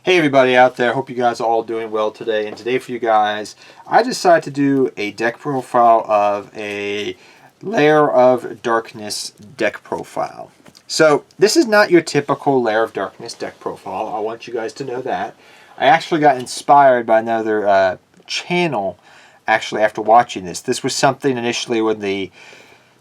Hey everybody out there, hope you guys are all doing well today. And today for you guys, I decided to do a deck profile of a Lair of Darkness deck profile. So this is not your typical Lair of Darkness deck profile. I want you guys to know that. I actually got inspired by another channel actually after watching this. This was something initially when the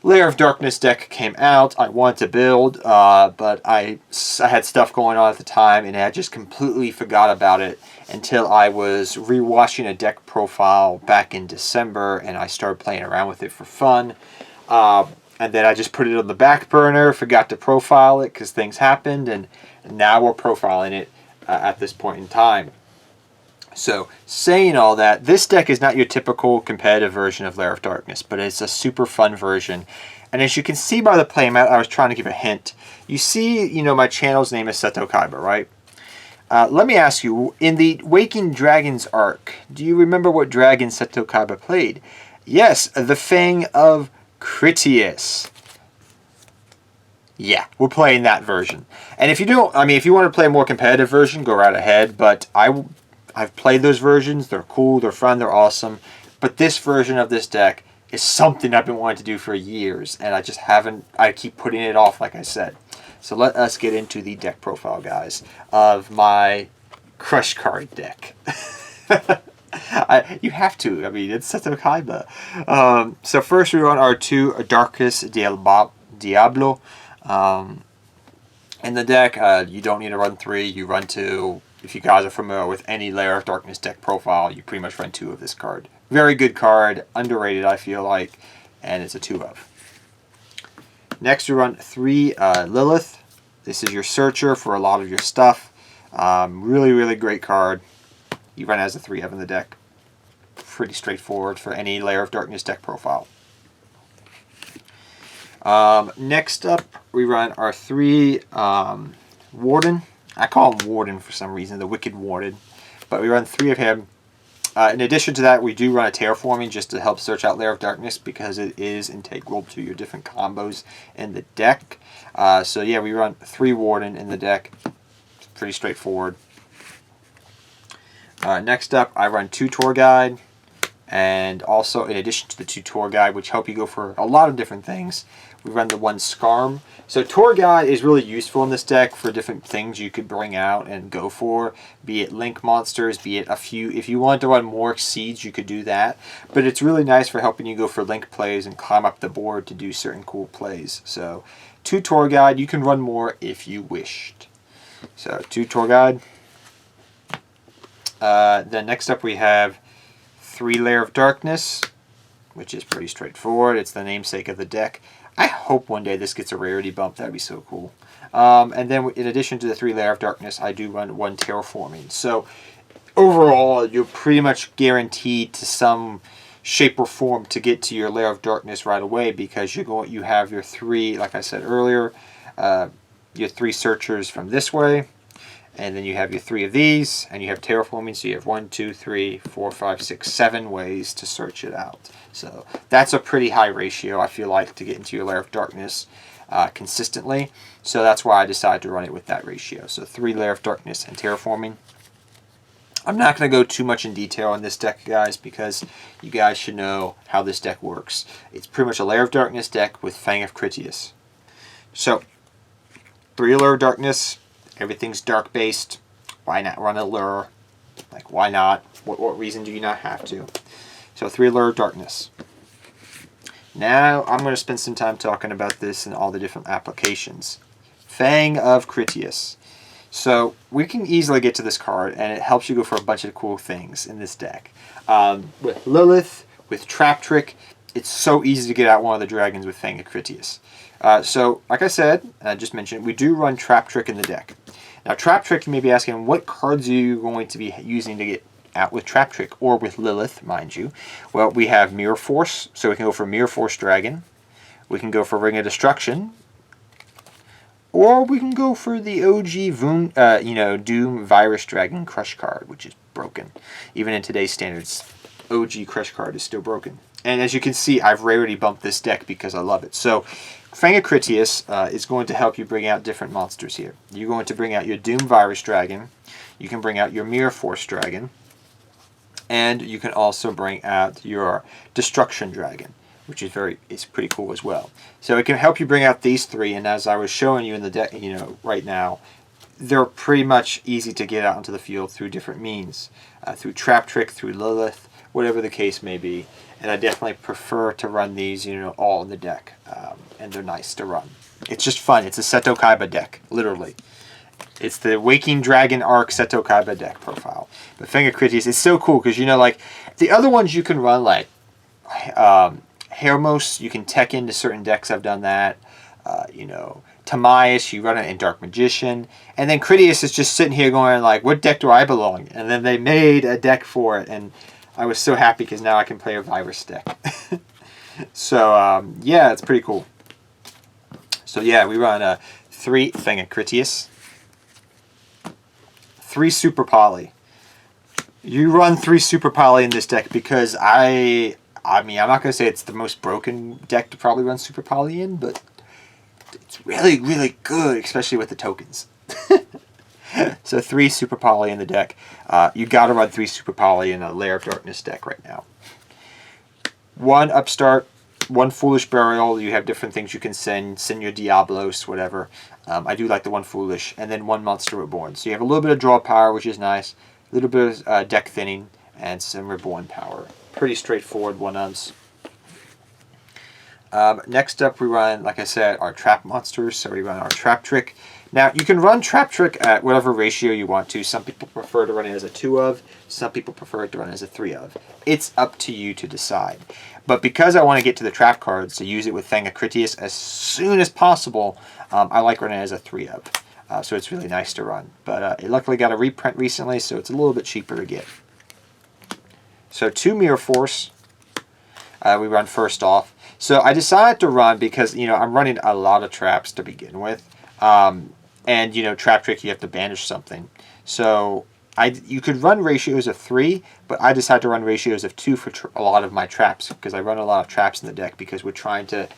Lair of Darkness deck came out. I wanted to build, but I had stuff going on at the time, and I just completely forgot about it until I was rewatching a deck profile back in December, and I started playing around with it for fun. And then I just put it on the back burner, forgot to profile it because things happened, and now we're profiling it at this point in time. So, saying all that, this deck is not your typical competitive version of Lair of Darkness, but it's a super fun version. And as you can see by the playmat, I was trying to give a hint. You see, my channel's name is Seto Kaiba, right? Let me ask you, in the Waking Dragons arc, do you remember what dragon Seto Kaiba played? Yes, the Fang of Critias. Yeah, we're playing that version. And if you don't, if you want to play a more competitive version, go right ahead, but I've played those versions. They're cool, they're fun, they're awesome. But this version of this deck is something I've been wanting to do for years, and I just haven't. I keep putting it off, like I said. So let us get into the deck profile, guys, of my Crush card deck. You have to. It's Seto Kaiba. So first we run our two Darkest Diablo. In the deck, you don't need to run 3. You run 2. If you guys are familiar with any Lair of Darkness deck profile, you pretty much run 2 of this card. Very good card, underrated I feel like, and it's a 2 of. Next we run 3 Lilith. This is your searcher for a lot of your stuff. Really, really great card. You run as a 3 of in the deck. Pretty straightforward for any Lair of Darkness deck profile. Next up, we run our 3 Warden. I call him Warden for some reason, the Wicked Warden. But we run 3 of him. In addition to that, we do run a Terraforming just to help search out Lair of Darkness because it is integral to your different combos in the deck. So yeah, we run 3 Warden in the deck. It's pretty straightforward. Next up, I run 2 Tour Guide. And also, in addition to the 2 Tour Guide, which help you go for a lot of different things, we run the 1 Scarm. So Tour Guide is really useful in this deck for different things you could bring out and go for, be it link monsters, be it a few. If you want to run more Exceeds, you could do that. But it's really nice for helping you go for link plays and climb up the board to do certain cool plays. So 2 Tour Guide, you can run more if you wished. So 2 Tour Guide. Then next up we have 3 Lair of Darkness, which is pretty straightforward. It's the namesake of the deck. I hope one day this gets a rarity bump. That'd be so cool. And then in addition to the 3 Lair of Darkness, I do run 1 Terraforming. So overall, you're pretty much guaranteed to some shape or form to get to your Lair of Darkness right away because you have your 3, like I said earlier, your 3 searchers from this way. And then you have your 3 of these, and you have Terraforming, so you have 1, 2, 3, 4, 5, 6, 7 ways to search it out. So that's a pretty high ratio, I feel like, to get into your Lair of Darkness consistently. So that's why I decided to run it with that ratio. So 3 Lair of Darkness and Terraforming. I'm not going to go too much in detail on this deck, guys, because you guys should know how this deck works. It's pretty much a Lair of Darkness deck with Fang of Critias. So 3 Lair of Darkness. Everything's dark based. Why not run a lure? Like, why not? What reason do you not have to? So 3 Lair of Darkness. Now I'm going to spend some time talking about this and all the different applications. Fang of Critias. So we can easily get to this card, and it helps you go for a bunch of cool things in this deck. With Lilith, with Trap Trick, it's so easy to get out one of the dragons with Fang of Critias. So, like I said, I just mentioned, we do run Trap Trick in the deck. Now, Trap Trick, you may be asking, what cards are you going to be using to get out with Trap Trick, or with Lilith, mind you? Well, we have Mirror Force, so we can go for Mirror Force Dragon. We can go for Ring of Destruction. Or we can go for the OG Doom Virus Dragon Crush card, which is broken. Even in today's standards, OG Crush card is still broken. And as you can see, I've rarity bumped this deck because I love it. So Fang Critias is going to help you bring out different monsters here. You're going to bring out your Doom Virus Dragon. You can bring out your Mirror Force Dragon. And you can also bring out your Destruction Dragon, which is pretty cool as well. So it can help you bring out these three, and as I was showing you in the deck, right now, they're pretty much easy to get out into the field through different means, through Trap Trick, through Lilith, whatever the case may be. And I definitely prefer to run these, all in the deck, and they're nice to run. It's just fun. It's a Seto Kaiba deck, literally. It's the Waking Dragon Arc Seto Kaiba deck profile. But Fang Critias is so cool because, like, the other ones you can run, like, Hermos, you can tech into certain decks. I've done that. Tamias, you run it in Dark Magician. And then Critias is just sitting here going, like, what deck do I belong? And then they made a deck for it, and I was so happy because now I can play a virus deck. So, yeah, it's pretty cool. So, yeah, we run 3 Fang Critias, 3 Super Poly. You run 3 Super Poly in this deck because I'm not going to say it's the most broken deck to probably run Super Poly in, but it's really, really good, especially with the tokens. So 3 Super Poly in the deck. You got to run 3 Super Poly in a Lair of Darkness deck right now. 1 Upstart, 1 Foolish Burial. You have different things you can send your Diablos, whatever. I do like the 1 Foolish. And then 1 Monster Reborn. So you have a little bit of draw power, which is nice. A little bit of deck thinning and some Reborn power. Pretty straightforward 1-ofs. Next up we run, like I said, our Trap Monsters. So we run our Trap Trick. Now, you can run Trap Trick at whatever ratio you want to. Some people prefer to run it as a 2-of. Some people prefer it to run as a 3-of. It's up to you to decide. But because I want to get to the trap cards to use it with Fang Critias as soon as possible, I like running it as a 3-of. So it's really nice to run. But it luckily got a reprint recently, so it's a little bit cheaper to get. So 2 Mirror Force. We run first off. So I decided to run because, I'm running a lot of traps to begin with. And, Trap Trick, you have to banish something. So you could run ratios of 3, but I decided to run ratios of 2 for a lot of my traps, because I run a lot of traps in the deck because we're trying to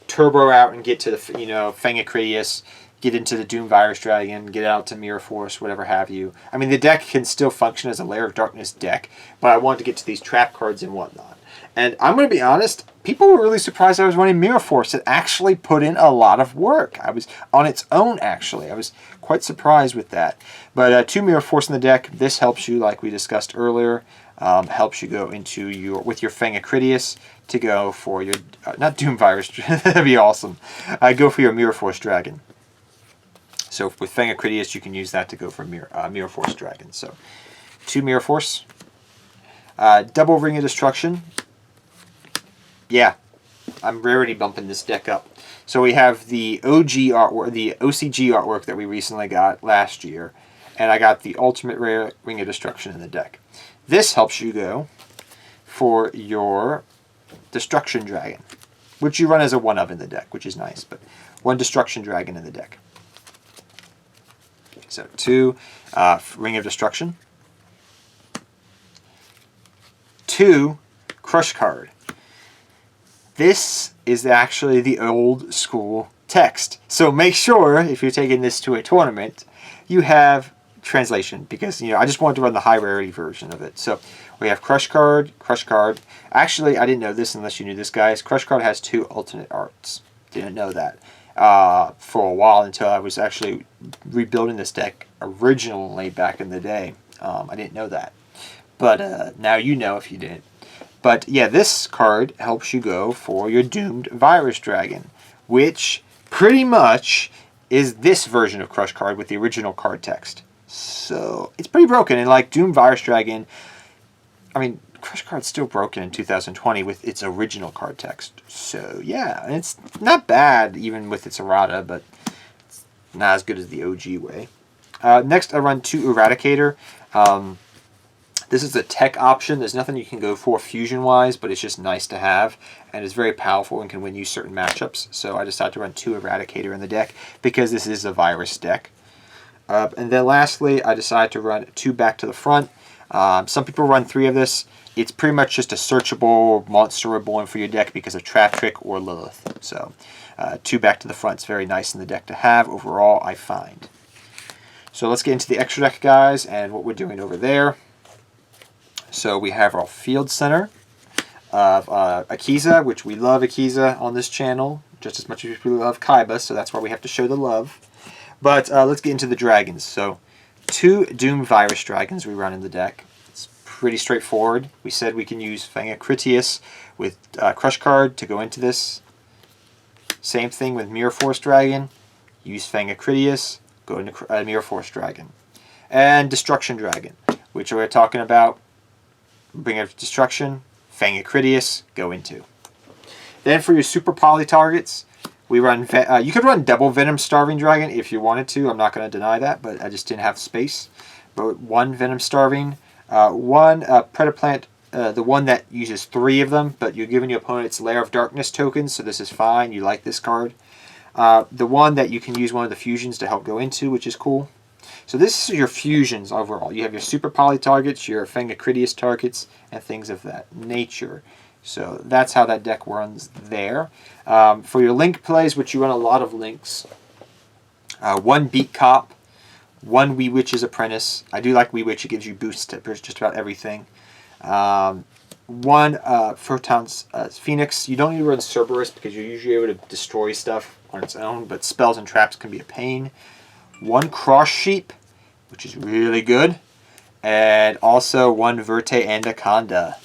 turbo out and get to the, Fang Critias, get into the Doom Virus Dragon, get out to Mirror Force, whatever have you. I mean, the deck can still function as a Lair of Darkness deck, but I wanted to get to these trap cards and whatnot. And I'm going to be honest, people were really surprised I was running Mirror Force. It actually put in a lot of work. I was on its own, actually. I was quite surprised with that. But 2 Mirror Force in the deck. This helps you, like we discussed earlier. Helps you go into with your Fang Critias to go for your, not Doom Virus, that'd be awesome. Go for your Mirror Force Dragon. So with Fang Critias, you can use that to go for Mirror Force Dragon. So 2 Mirror Force. Double Ring of Destruction. Yeah, I'm rarity bumping this deck up. So we have the OG artwork, the OCG artwork that we recently got last year, and I got the Ultimate Rare Ring of Destruction in the deck. This helps you go for your Destruction Dragon, which you run as a 1-of in the deck, which is nice, but 1 Destruction Dragon in the deck. So 2 Ring of Destruction. 2 Crush card. This is actually the old school text. So make sure, if you're taking this to a tournament, you have translation, because, I just wanted to run the high rarity version of it. So we have Crush card, Crush card. Actually, I didn't know this unless you knew this, guys. Crush card has 2 alternate arts. Didn't know that for a while, until I was actually rebuilding this deck originally back in the day. I didn't know that. But now you know if you didn't. But yeah, this card helps you go for your Doomed Virus Dragon, which pretty much is this version of Crush card with the original card text. So it's pretty broken. And like Doomed Virus Dragon, I mean, Crush card's still broken in 2020 with its original card text. So yeah, and it's not bad even with its errata, but it's not as good as the OG way. Next, I run 2 Eradicator. This is a tech option. There's nothing you can go for fusion-wise, but it's just nice to have, and it's very powerful and can win you certain matchups. So I decided to run 2 Eradicator in the deck because this is a virus deck. And then lastly, I decided to run 2 Back to the Front. Some people run 3 of this. It's pretty much just a searchable monster we're born for your deck because of Trap Trick or Lilith. So 2 back to the front is very nice in the deck to have overall, I find. So let's get into the extra deck, guys, and what we're doing over there. So we have our Field Center of Akiza, which we love Akiza on this channel just as much as we love Kaiba, so that's why we have to show the love. But let's get into the dragons. So 2 Doom Virus dragons we run in the deck. It's pretty straightforward. We said we can use Fang Critias with Crush card to go into this. Same thing with Mirror Force Dragon. Use Fang Critias, go into Mirror Force Dragon. And Destruction Dragon, which we're talking about. Bring up Destruction, Fang Critias, go into. Then for your super poly targets, we run. You could run double Venom Starving Dragon if you wanted to. I'm not going to deny that, but I just didn't have space. But 1 Venom Starving, 1 Predaplant, the one that uses 3 of them, but you're giving your opponent its Lair of Darkness tokens, so this is fine. You like this card. The one that you can use one of the fusions to help go into, which is cool. So this is your fusions overall. You have your super poly targets, your Fang Critias targets, and things of that nature. So that's how that deck runs there. For your link plays, which you run a lot of links, 1 Beat Cop, 1 Wee Witch's Apprentice. I do like Wee Witch. It gives you boosts to just about everything. 1 Photon's Phoenix. You don't need to run Cerberus because you're usually able to destroy stuff on its own, but spells and traps can be a pain. 1 Cross Sheep, which is really good. And also 1 Verte Anaconda.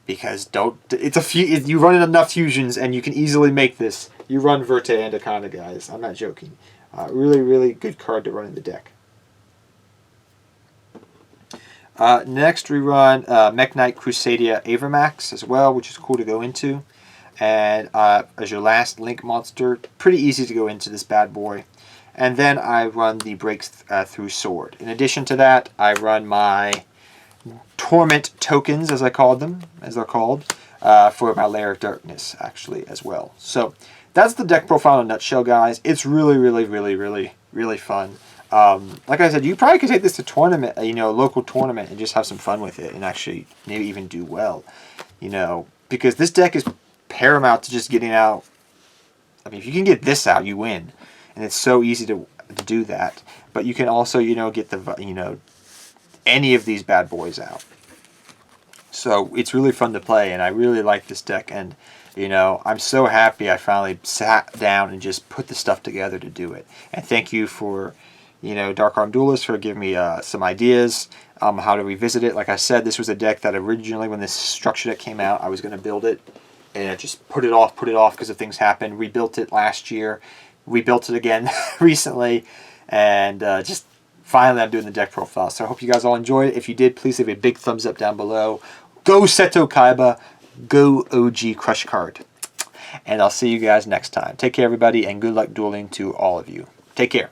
Because you run enough fusions and you can easily make this. You run Verte Anaconda, guys. I'm not joking. Really, really good card to run in the deck. Next, we run Mech Knight Crusadia Avermax as well, which is cool to go into. And as your last link monster, pretty easy to go into this bad boy. And then I run the Breakthrough Sword. In addition to that, I run my Torment tokens, as they're called, for my Lair of Darkness, actually, as well. So that's the deck profile in a nutshell, guys. It's really, really, really, really, really fun. Like I said, you probably could take this to tournament, a local tournament, and just have some fun with it, and actually maybe even do well, because this deck is paramount to just getting out. I mean, if you can get this out, you win, and it's so easy to do that. But you can also, get the, any of these bad boys out. So it's really fun to play, and I really like this deck, and I'm so happy I finally sat down and just put the stuff together to do it. And thank you for Dark Arm Duelist for giving me some ideas how to revisit it. Like I said, this was a deck that originally, when this structure deck came out, I was going to build it, and I just put it off because of things happened. Rebuilt it last year, rebuilt it again recently, and just finally I'm doing the deck profile. So I hope you guys all enjoyed it. If you did, please leave a big thumbs up down below. Go Seto Kaiba. Go OG Crush Card. And I'll see you guys next time. Take care, everybody, and good luck dueling to all of you. Take care.